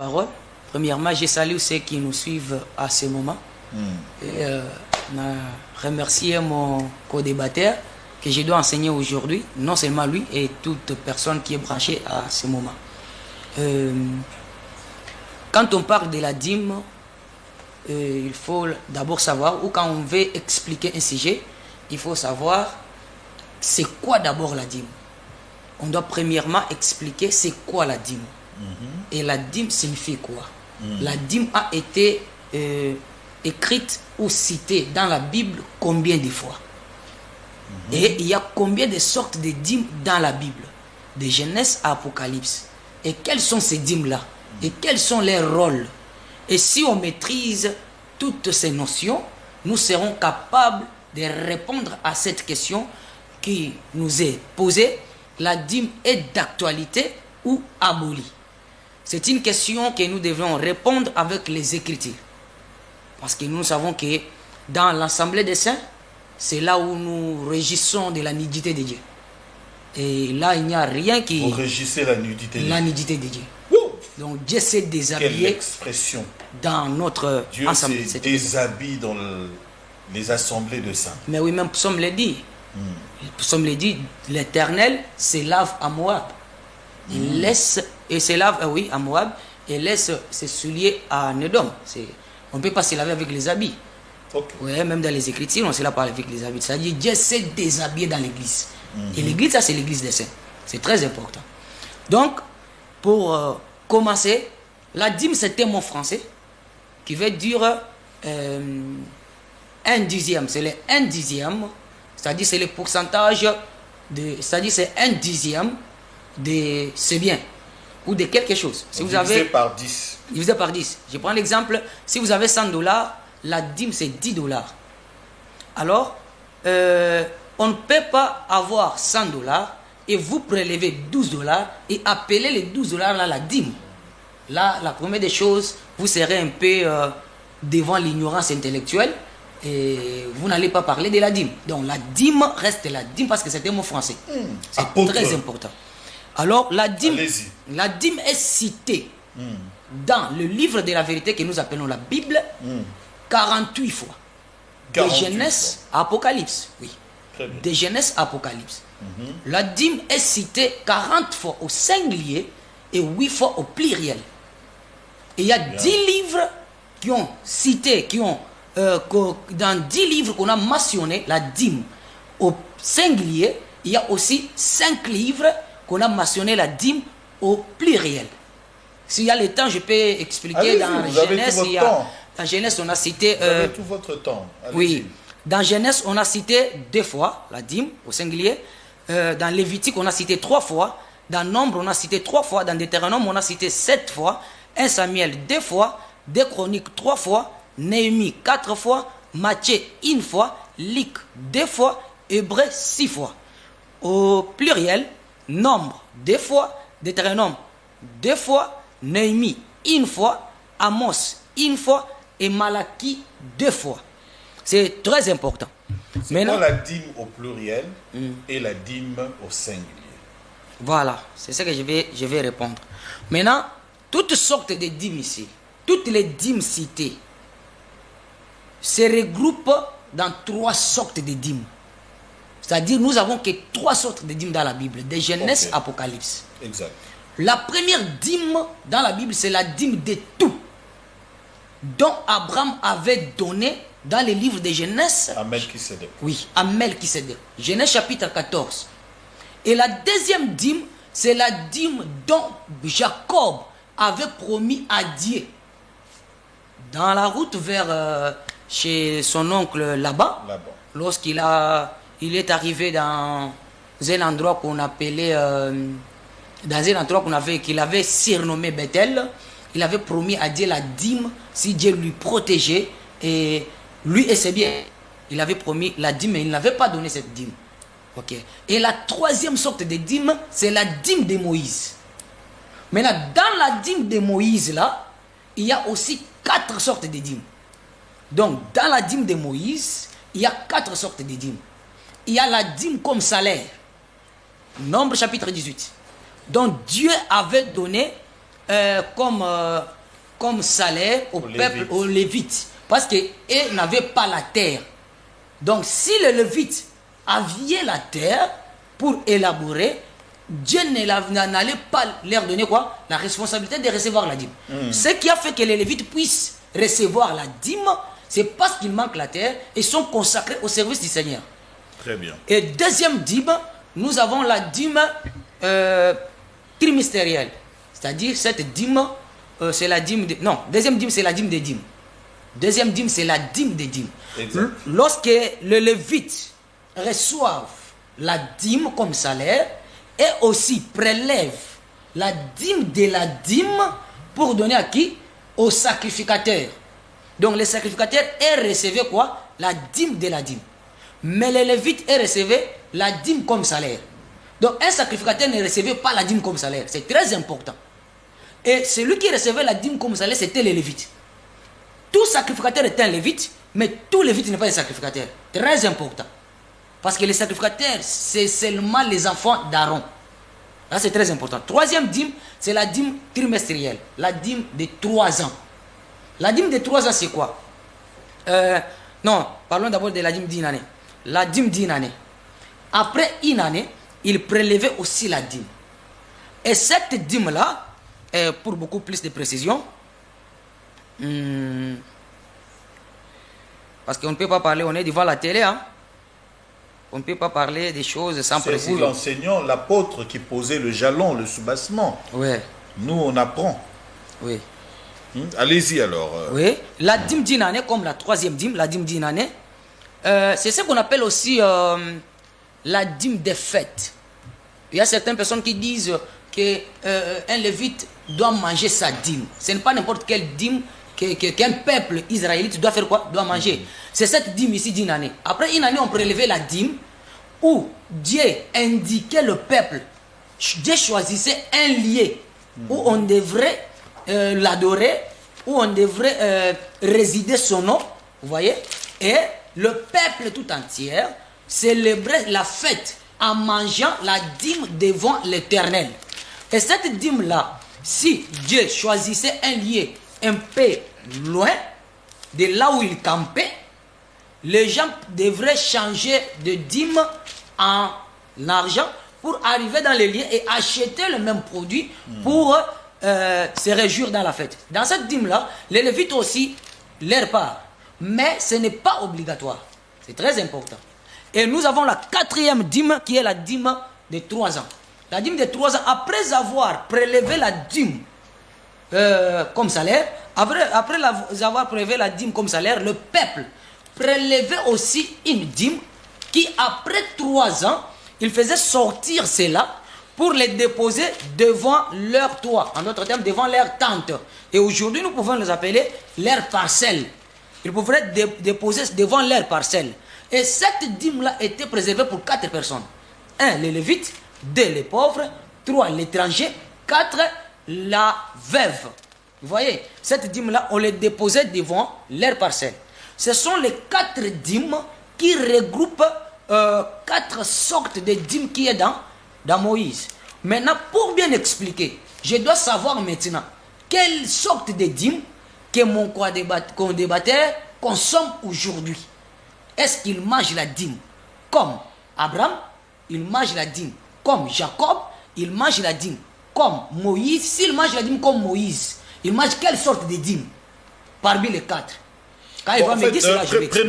Parole. Premièrement, je salue ceux qui nous suivent à ce moment. Et remercier mon co-débatteur que je dois enseigner aujourd'hui, non seulement lui et toute personne qui est branchée à ce moment. Quand on parle de la dîme, il faut d'abord savoir, ou quand on veut expliquer un sujet, il faut savoir c'est quoi d'abord la dîme. On doit premièrement expliquer c'est quoi la dîme. Et la dîme signifie quoi? La dîme a été écrite ou citée dans la Bible combien de fois? Et il y a combien de sortes de dîmes dans la Bible? De Genèse à Apocalypse. Et quelles sont ces dîmes-là? Et quels sont leurs rôles? Et si on maîtrise toutes ces notions, nous serons capables de répondre à cette question qui nous est posée. La dîme est d'actualité ou abolie? C'est une question que nous devons répondre avec les Écritures. Parce que nous savons que dans l'Assemblée des Saints, c'est là où nous régissons de la nudité de Dieu. Et là, il n'y a rien qui... Vous régissez la nudité de Dieu. La nudité de Dieu. Donc Dieu s'est déshabillé. Quelle expression. Dans notre Dieu assemblée. s'est déshabillé dans les assemblées de saints. Mais oui, même Psaume le dit. Psaume le dit, l'Éternel se lave à Moab. Il laisse, et se lave, oui, à Moab, et laisse ses souliers à Nédom. On ne peut pas se laver avec les habits. Okay. Oui, même dans les Écritures, on se lave pas avec les habits. C'est-à-dire, Dieu s'est déshabillé dans l'église. Et l'église, ça, c'est l'église des saints. C'est très important. Donc, pour commencer, la dîme, c'est un mot français qui veut dire un dixième. C'est le 1/10, c'est-à-dire c'est le pourcentage c'est-à-dire c'est 1/10 de ce bien ou de quelque chose. Si vous avez par 10. Divisé par 10. Je prends l'exemple, si vous avez $100, la dîme c'est $10. Alors, on ne peut pas avoir $100 et vous prélevez $12 et appeler les $12 là la dîme. Là, la première des choses, vous serez un peu devant l'ignorance intellectuelle et vous n'allez pas parler de la dîme. Donc la dîme reste la dîme parce que c'est un mot français. C'est très important. Alors la dîme est citée dans le livre de la vérité que nous appelons la Bible 48 fois. De Genèse à Apocalypse. Oui. De Genèse à Apocalypse. La dîme est citée 40 fois au singulier et 8 fois au pluriel. Et il y a 10 livres qui ont cité, dans 10 livres qu'on a mentionné la dîme au singulier. Il y a aussi 5 livres qu'on a mentionné la dîme au pluriel. S'il y a le temps, je peux expliquer. Dans Genèse, dans Genèse, on a cité... vous avez tout votre temps. Oui. Dans Genèse, on a cité 2 fois la dîme au singulier. Dans Lévitique, on a cité 3 fois. Dans Nombre, on a cité 3 fois. Dans Deutéronome, on a cité 7 fois. 1 Samuel 2 fois. 2 Chroniques 3 fois. Néhémie 4 fois. Matthieu 1 fois. Luc 2 fois. Hébreu 6 fois. Au pluriel, Nombre 2 fois. Deutéronome 2 fois. Néhémie 1 fois. Amos 1 fois. Et Malachie 2 fois. C'est très important. C'est quoi la dîme au pluriel et la dîme au singulier? Voilà, c'est ce que je vais répondre. Maintenant, toutes sortes de dîmes ici, toutes les dîmes citées, se regroupent dans 3 sortes de dîmes. C'est-à-dire, nous avons que 3 sortes de dîmes dans la Bible, de Genèse à Apocalypse. Exact. La première dîme dans la Bible, c'est la dîme de tout, dont Abraham avait donné dans les livres de Genèse. À Melchisédek. Oui, à Melchisédek. Genèse chapitre 14. Et la deuxième dîme, c'est la dîme dont Jacob avait promis à Dieu. Dans la route vers chez son oncle là-bas, lorsqu'il est arrivé dans un endroit qu'on appelait, qu'il avait surnommé Bethel, il avait promis à Dieu la dîme si Dieu lui protégeait et lui et ses biens. Il avait promis la dîme mais il n'avait pas donné cette dîme. Okay. Et la troisième sorte de dîme, c'est la dîme de Moïse. Maintenant, dans la dîme de Moïse, là, il y a aussi 4 sortes de dîmes. Donc, dans la dîme de Moïse, il y a 4 sortes de dîmes. Il y a la dîme comme salaire. Nombre chapitre 18. Donc, Dieu avait donné comme salaire au peuple, Lévites. aux Lévites. Parce qu'ils n'avaient pas la terre. Donc si les Lévites avaient la terre pour élaborer, Dieu n'allait pas leur donner quoi? La responsabilité de recevoir la dîme. Ce qui a fait que les Lévites puissent recevoir la dîme, c'est parce qu'il manque la terre et sont consacrés au service du Seigneur. Très bien. Et deuxième dîme, nous avons la dîme trimestrielle. C'est-à-dire cette dîme, c'est la dîme de... Non, deuxième dîme, c'est la dîme des dîmes. Deuxième dîme, c'est la dîme des dîmes. Exact. Lorsque les Lévites reçoivent la dîme comme salaire et aussi prélèvent la dîme de la dîme pour donner à qui? Aux sacrificateurs. Donc les sacrificateurs recevaient quoi? La dîme de la dîme. Mais les Lévites recevaient la dîme comme salaire. Donc un sacrificateur ne recevait pas la dîme comme salaire. C'est très important. Et celui qui recevait la dîme comme salaire, c'était les Lévites. Tout sacrificateur est un Lévite, mais tout Lévite n'est pas un sacrificateur. Très important. Parce que les sacrificateurs, c'est seulement les enfants d'Aaron. Là, c'est très important. Troisième dîme, c'est la dîme trimestrielle. La dîme de 3 ans. La dîme de 3 ans, c'est quoi? Non, parlons d'abord de la dîme d'une année. La dîme d'une année. Après une année, il prélevait aussi la dîme. Et cette dîme-là, pour beaucoup plus de précision, parce qu'on ne peut pas parler, on est devant la télé, hein? On ne peut pas parler des choses sans C'est prévoir. l'enseignant, l'apôtre qui posait le jalon, le soubassement. Oui, Nous, on apprend. oui. Allez-y alors. Oui, la dîme d'une année, comme la troisième dîme, la dîme d'une année, c'est ce qu'on appelle aussi la dîme des fêtes. Il y a certaines personnes qui disent qu'un lévite doit manger sa dîme. Ce n'est pas n'importe quelle dîme qu'un peuple israélite doit faire quoi? Doit manger. C'est cette dîme ici d'une année. Après une année, on prélevait la dîme où Dieu indiquait le peuple. Dieu choisissait un lieu où on devrait l'adorer, où on devrait résider son nom. Vous voyez? Et le peuple tout entier célébrait la fête en mangeant la dîme devant l'Éternel. Et cette dîme-là, si Dieu choisissait un lieu un peu loin de là où il campait, les gens devraient changer de dîme en argent pour arriver dans les lieux et acheter le même produit pour se réjouir dans la fête. Dans cette dîme-là, les Lévites aussi leur part. Mais ce n'est pas obligatoire. C'est très important. Et nous avons la quatrième dîme qui est la dîme de 3 ans. La dîme de 3 ans, après avoir prélevé la dîme comme salaire, après avoir prélevé la dîme comme salaire, le peuple prélevait aussi une dîme qui, après 3 ans, il faisait sortir cela pour les déposer devant leur toit, en d'autres termes, devant leur tente. Et aujourd'hui, nous pouvons les appeler leurs parcelles. Ils pouvaient déposer devant leur parcelle. Et cette dîme-là était préservée pour 4 personnes. 1, les Lévites. 2, les pauvres. 3, l'étranger. 4, la veuve. Vous voyez, cette dîme-là, on les déposait devant leur parcelle. Ce sont les 4 dîmes qui regroupent 4 sortes de dîmes qui est dans Moïse. Maintenant, pour bien expliquer, je dois savoir maintenant quelle sorte de dîmes que mon co-débatteur consomme aujourd'hui. Est-ce qu'il mange la dîme comme Abraham? Il mange la dîme comme Jacob? Il mange la dîme comme Moïse? S'il mange la dîme comme Moïse, il mange quelle sorte de dîme parmi les 4? Quand il va me dire cela, je vais expliquer.